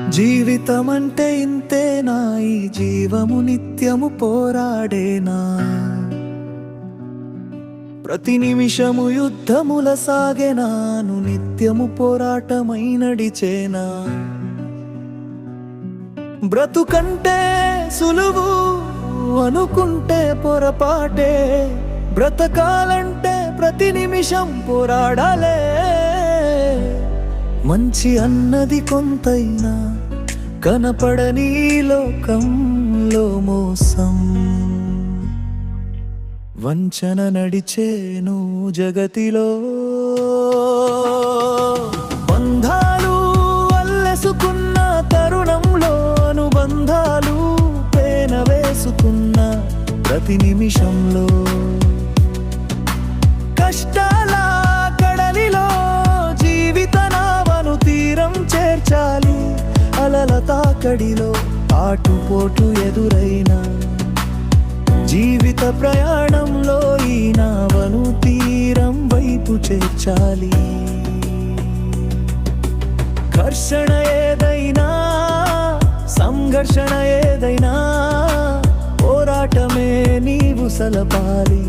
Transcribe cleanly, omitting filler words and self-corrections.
జీవితమంటే ఇంతేనా, ఈ జీవము నిత్యము పోరాడేనా, ప్రతి నిమిషము యుద్ధముల సాగెనాను, నిత్యము పోరాటమై నడిచేనా. బ్రతుకంటే సులువు అనుకుంటే పొరపాటే, బ్రతకాలంటే ప్రతి నిమిషం పోరాడాలే. మంచి అన్నది కొంతైనా కనపడని లోకంలో మోసం, వంచన నడిచేను జగతిలో. బంధాలు అల్లెసుకున్న తరుణంలో, అనుబంధాలు పేన వేసుకున్న ప్రతి నిమిషంలో, కష్టాల కడలిలో జీవిత నావను తీరం చేర్చాలి. అలల తాకడిలో ఆటుపోటు ఎదురైన జీవిత ప్రయాణంలో ఈ నావను తీరం వైపు చేర్చాలి. ఘర్షణ ఏదైనా, సంఘర్షణ ఏదైనా, పోరాటమే నీవు సలపాలి.